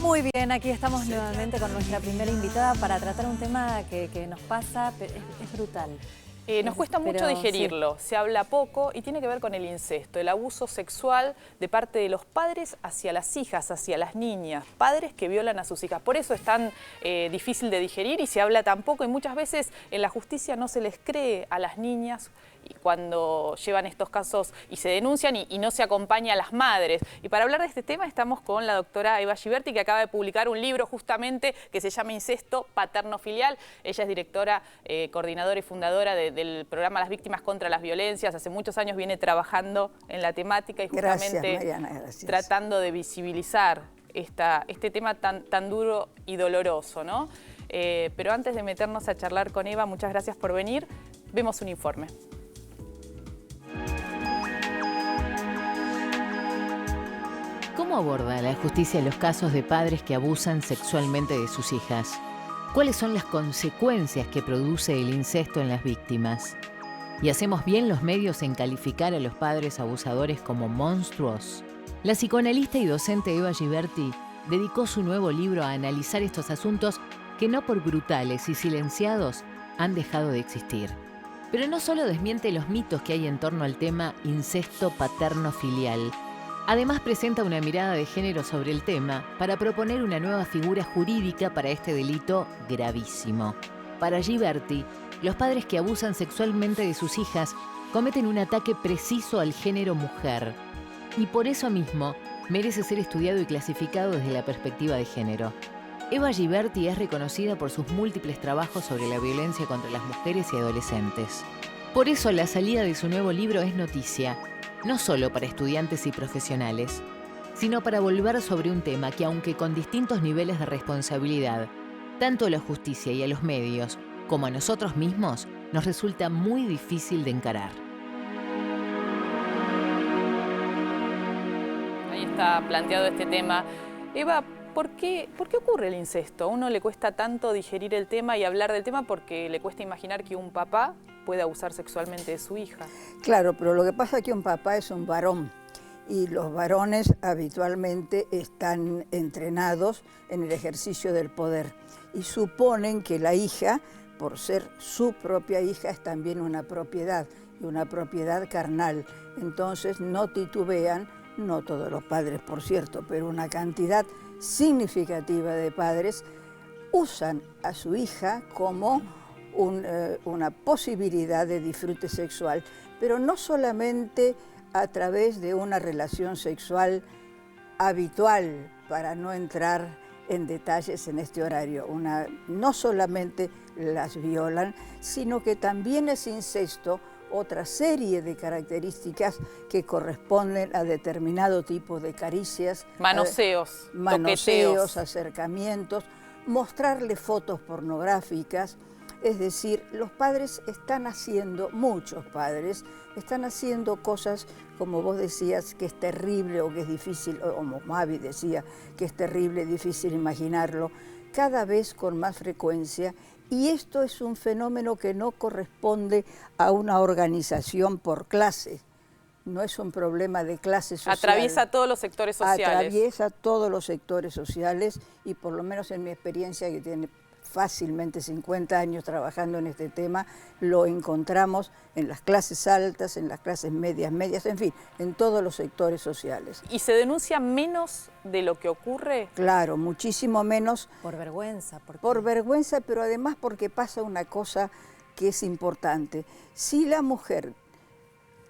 Muy bien, aquí estamos nuevamente con nuestra primera invitada para tratar un tema que nos pasa, es brutal. Nos cuesta mucho digerirlo, sí. Se habla poco y tiene que ver con el incesto, el abuso sexual de parte de los padres hacia las hijas, hacia las niñas, padres que violan a sus hijas. Por eso es tan difícil de digerir y se habla tan poco y muchas veces en la justicia no se les cree a las niñas y cuando llevan estos casos y se denuncian y no se acompaña a las madres. Y para hablar de este tema estamos con la doctora Eva Giberti, que acaba de publicar un libro justamente que se llama Incesto Paterno-Filial. Ella es directora, coordinadora y fundadora del programa Las Víctimas contra las Violencias. Hace muchos años viene trabajando en la temática y justamente Mariana, tratando de visibilizar este tema tan duro y doloroso, ¿no? Pero antes de meternos a charlar con Eva, muchas gracias por venir. Vemos un informe. ¿Cómo aborda la justicia los casos de padres que abusan sexualmente de sus hijas? ¿Cuáles son las consecuencias que produce el incesto en las víctimas? ¿Y hacemos bien los medios en calificar a los padres abusadores como monstruos? La psicoanalista y docente Eva Giberti dedicó su nuevo libro a analizar estos asuntos que no por brutales y silenciados han dejado de existir. Pero no solo desmiente los mitos que hay en torno al tema incesto paterno-filial. Además presenta una mirada de género sobre el tema para proponer una nueva figura jurídica para este delito gravísimo. Para Giberti, los padres que abusan sexualmente de sus hijas cometen un ataque preciso al género mujer y por eso mismo merece ser estudiado y clasificado desde la perspectiva de género. Eva Giberti es reconocida por sus múltiples trabajos sobre la violencia contra las mujeres y adolescentes. Por eso la salida de su nuevo libro es noticia, no solo para estudiantes y profesionales, sino para volver sobre un tema que, aunque con distintos niveles de responsabilidad, tanto a la justicia y a los medios, como a nosotros mismos, nos resulta muy difícil de encarar. Ahí está planteado este tema. Eva, ¿por qué ocurre el incesto? A uno le cuesta tanto digerir el tema y hablar del tema porque le cuesta imaginar que un papá puede abusar sexualmente de su hija. Claro, pero lo que pasa es que un papá es un varón y los varones habitualmente están entrenados en el ejercicio del poder y suponen que la hija, por ser su propia hija, es también una propiedad y una propiedad carnal. Entonces no titubean, no todos los padres por cierto, pero una cantidad significativa de padres usan a su hija como una posibilidad de disfrute sexual, pero no solamente a través de una relación sexual habitual, para no entrar en detalles en este horario. No solamente las violan, sino que también es incesto otra serie de características que corresponden a determinado tipo de caricias, manoseos, toqueteos, acercamientos, mostrarle fotos pornográficas. Es decir, los padres están haciendo, muchos padres, están haciendo cosas, como vos decías, que es terrible o que es difícil, o Mavi decía, que es terrible, difícil imaginarlo, cada vez con más frecuencia. Y esto es un fenómeno que no corresponde a una organización por clase. No es un problema de clase social. Atraviesa todos los sectores sociales. Atraviesa todos los sectores sociales y por lo menos en mi experiencia, que tiene fácilmente 50 años trabajando en este tema, lo encontramos en las clases altas, en las clases medias, en fin, en todos los sectores sociales. ¿Y se denuncia menos de lo que ocurre? Claro, muchísimo menos. Por vergüenza. Por vergüenza, pero además porque pasa una cosa que es importante. Si la mujer,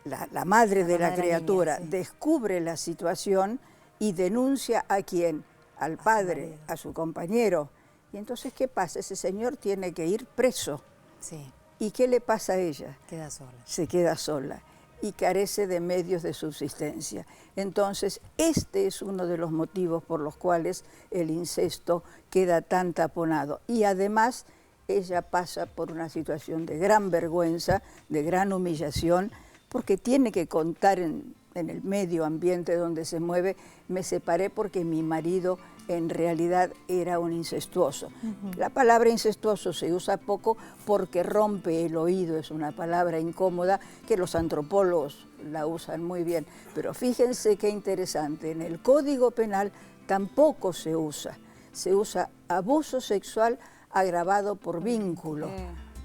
la madre de la criatura, niña, sí, descubre la situación y denuncia ¿a quién? Al padre, a su compañero. Y entonces, ¿qué pasa? Ese señor tiene que ir preso. Sí. ¿Y qué le pasa a ella? Queda sola. Se queda sola y carece de medios de subsistencia. Entonces, este es uno de los motivos por los cuales el incesto queda tan taponado. Y además, ella pasa por una situación de gran vergüenza, de gran humillación, porque tiene que contar en el medio ambiente donde se mueve: me separé porque mi marido en realidad era un incestuoso. La palabra incestuoso se usa poco porque rompe el oído, es una palabra incómoda que los antropólogos la usan muy bien. Pero fíjense qué interesante, en el Código Penal tampoco se usa. Se usa abuso sexual agravado por vínculo.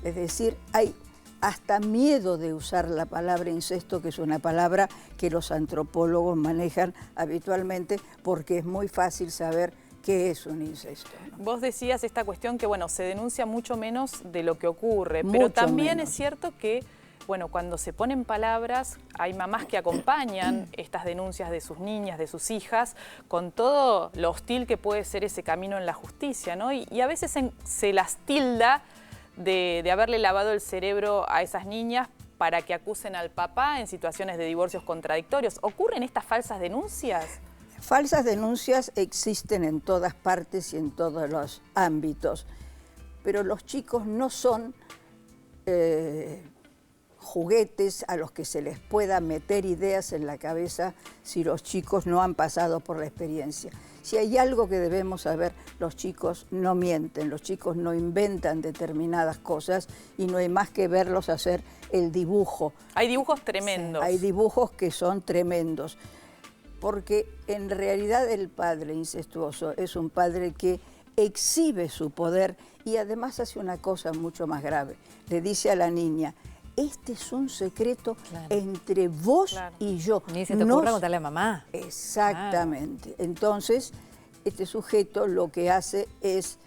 Es decir, hay hasta miedo de usar la palabra incesto, que es una palabra que los antropólogos manejan habitualmente porque es muy fácil saber qué es un incesto, ¿no? Vos decías esta cuestión que, bueno, se denuncia mucho menos de lo que ocurre, pero también es cierto que, bueno, cuando se ponen palabras, hay mamás que acompañan estas denuncias de sus niñas, de sus hijas, con todo lo hostil que puede ser ese camino en la justicia, ¿no? Y a veces se las tilda de haberle lavado el cerebro a esas niñas para que acusen al papá en situaciones de divorcios contradictorios. ¿Ocurren estas falsas denuncias? Falsas denuncias existen en todas partes y en todos los ámbitos, pero los chicos no son juguetes a los que se les pueda meter ideas en la cabeza si los chicos no han pasado por la experiencia. Si hay algo que debemos saber, los chicos no mienten, los chicos no inventan determinadas cosas y no hay más que verlos hacer el dibujo. Hay dibujos tremendos. Sí, hay dibujos que son tremendos, porque en realidad el padre incestuoso es un padre que exhibe su poder y además hace una cosa mucho más grave. Le dice a la niña: este es un secreto entre vos y yo. Ni se te ocurra contarle a mamá. Exactamente. Claro. Entonces, este sujeto lo que hace es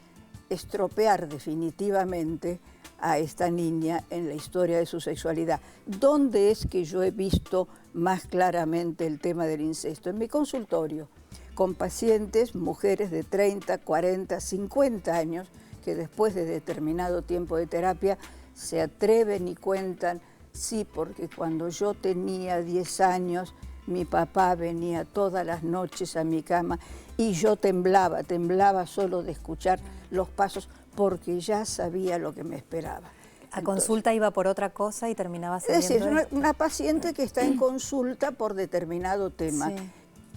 estropear definitivamente a esta niña en la historia de su sexualidad. ¿Dónde es que yo he visto más claramente el tema del incesto? En mi consultorio, con pacientes, mujeres de 30, 40, 50 años, que después de determinado tiempo de terapia se atreven y cuentan: sí, porque cuando yo tenía 10 años, mi papá venía todas las noches a mi cama y yo temblaba solo de escuchar los pasos porque ya sabía lo que me esperaba. A consulta iba por otra cosa y terminaba sabiendo. Es decir, una paciente que está en consulta por determinado tema. Sí.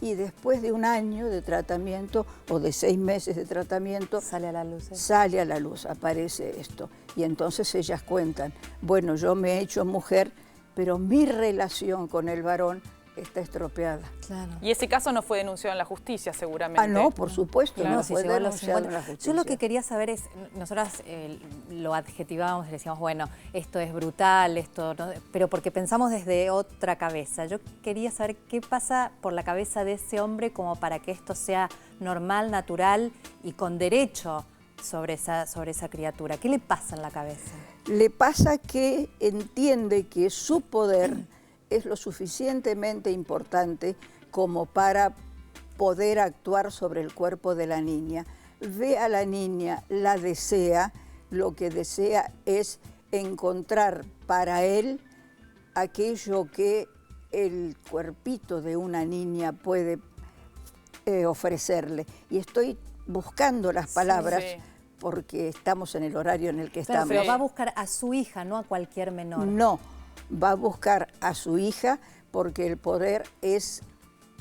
Y después de un año de tratamiento o de 6 meses de tratamiento, sale a la luz. Sale a la luz, aparece esto. Y entonces ellas cuentan: bueno, yo me he hecho mujer, pero mi relación con el varón está estropeada. Claro. Y ese caso no fue denunciado en la justicia, seguramente. Ah, no, por supuesto, claro, no fue denunciado en la justicia. Yo lo que quería saber es, nosotras lo adjetivábamos y decíamos, bueno, esto es brutal, esto no, pero porque pensamos desde otra cabeza. Yo quería saber qué pasa por la cabeza de ese hombre como para que esto sea normal, natural y con derecho sobre esa criatura. ¿Qué le pasa en la cabeza? Le pasa que entiende que su poder es lo suficientemente importante como para poder actuar sobre el cuerpo de la niña. Ve a la niña, la desea, lo que desea es encontrar para él aquello que el cuerpito de una niña puede ofrecerle. Y estoy buscando las palabras, sí, porque estamos en el horario en el que estamos. Pero va a buscar a su hija, no a cualquier menor. No. Va a buscar a su hija porque el poder es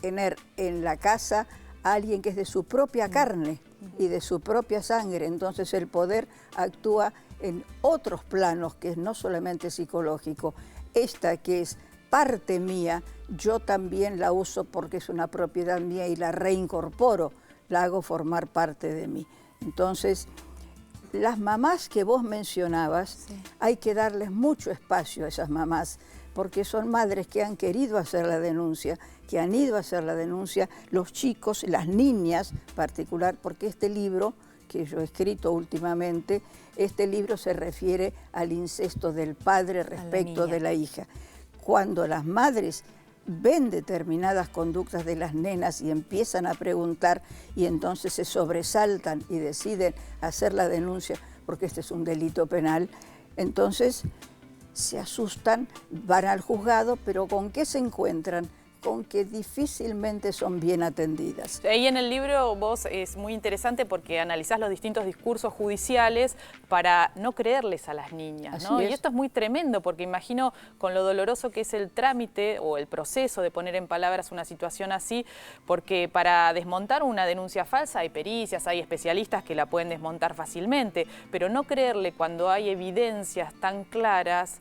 tener en la casa a alguien que es de su propia carne y de su propia sangre. Entonces el poder actúa en otros planos, que es no solamente psicológico. Esta que es parte mía, yo también la uso porque es una propiedad mía y la reincorporo, la hago formar parte de mí. Entonces, las mamás que vos mencionabas, sí, hay que darles mucho espacio a esas mamás, porque son madres que han querido hacer la denuncia, que han ido a hacer la denuncia, los chicos, las niñas en particular, porque este libro que yo he escrito últimamente, este libro se refiere al incesto del padre respecto de la hija. Cuando las madres ven determinadas conductas de las nenas y empiezan a preguntar y entonces se sobresaltan y deciden hacer la denuncia porque este es un delito penal, entonces se asustan, van al juzgado, pero ¿con qué se encuentran? Con que difícilmente son bien atendidas. Ahí en el libro vos es muy interesante porque analizás los distintos discursos judiciales para no creerles a las niñas, ¿no? Y esto es muy tremendo porque imagino con lo doloroso que es el trámite o el proceso de poner en palabras una situación así, porque para desmontar una denuncia falsa hay pericias, hay especialistas que la pueden desmontar fácilmente, pero no creerle cuando hay evidencias tan claras,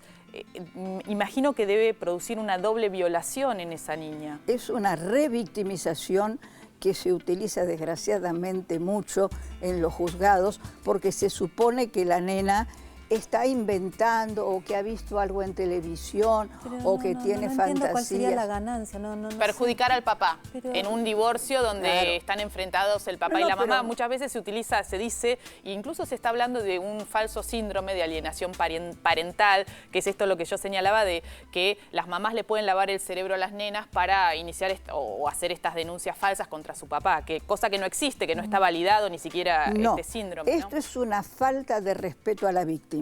imagino que debe producir una doble violación en esa niña. Es una revictimización que se utiliza desgraciadamente mucho en los juzgados, porque se supone que la nena está inventando o que ha visto algo en televisión o que tiene fantasías. ¿Cuál sería la ganancia? Perjudicar al papá en un divorcio donde están enfrentados el papá y la mamá. Muchas veces se utiliza, se dice, e incluso se está hablando de un falso síndrome de alienación parental, que es esto lo que yo señalaba, de que las mamás le pueden lavar el cerebro a las nenas para iniciar o hacer estas denuncias falsas contra su papá, cosa que no existe, que no está validado ni siquiera este síndrome. Esto es una falta de respeto a la víctima.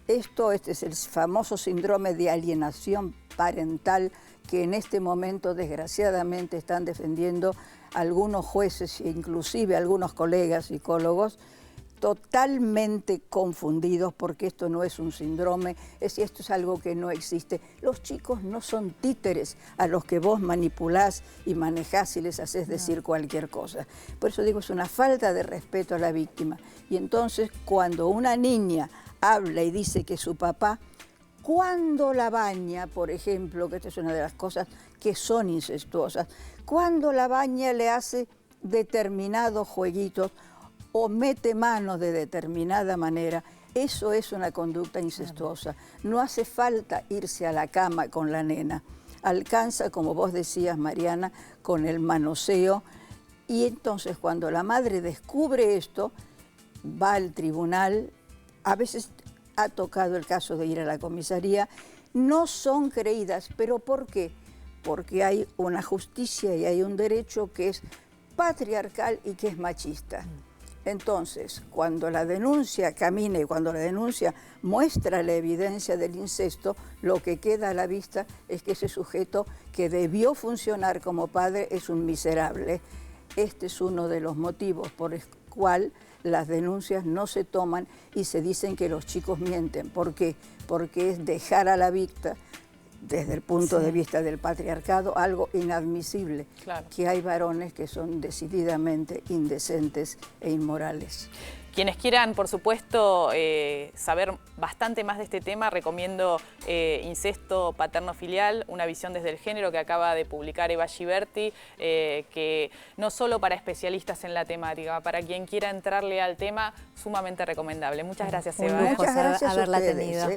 Este es el famoso síndrome de alienación parental que en este momento desgraciadamente están defendiendo algunos jueces e inclusive algunos colegas psicólogos totalmente confundidos, porque esto no es un síndrome, esto es algo que no existe. Los chicos no son títeres a los que vos manipulás y manejás y les haces decir cualquier cosa. Por eso digo, es una falta de respeto a la víctima. Y entonces cuando una niña habla y dice que su papá, cuando la baña, por ejemplo, que esta es una de las cosas que son incestuosas, cuando la baña le hace determinados jueguitos o mete manos de determinada manera, eso es una conducta incestuosa. No hace falta irse a la cama con la nena. Alcanza, como vos decías, Mariana, con el manoseo. Y entonces cuando la madre descubre esto, va al tribunal. A veces ha tocado el caso de ir a la comisaría, no son creídas, ¿pero por qué? Porque hay una justicia y hay un derecho que es patriarcal y que es machista. Entonces, cuando la denuncia camine, cuando la denuncia muestra la evidencia del incesto, lo que queda a la vista es que ese sujeto que debió funcionar como padre es un miserable. Este es uno de los motivos por el cual las denuncias no se toman y se dicen que los chicos mienten. ¿Por qué? Porque es dejar a la víctima, desde el punto de vista del patriarcado, algo inadmisible. Claro. Que hay varones que son decididamente indecentes e inmorales. Quienes quieran, por supuesto, saber bastante más de este tema, recomiendo Incesto Paterno-Filial, una visión desde el género que acaba de publicar Eva Giberti, que no solo para especialistas en la temática, para quien quiera entrarle al tema, sumamente recomendable. Muchas gracias, Eva. Muchas gracias haberla a ustedes, tenido.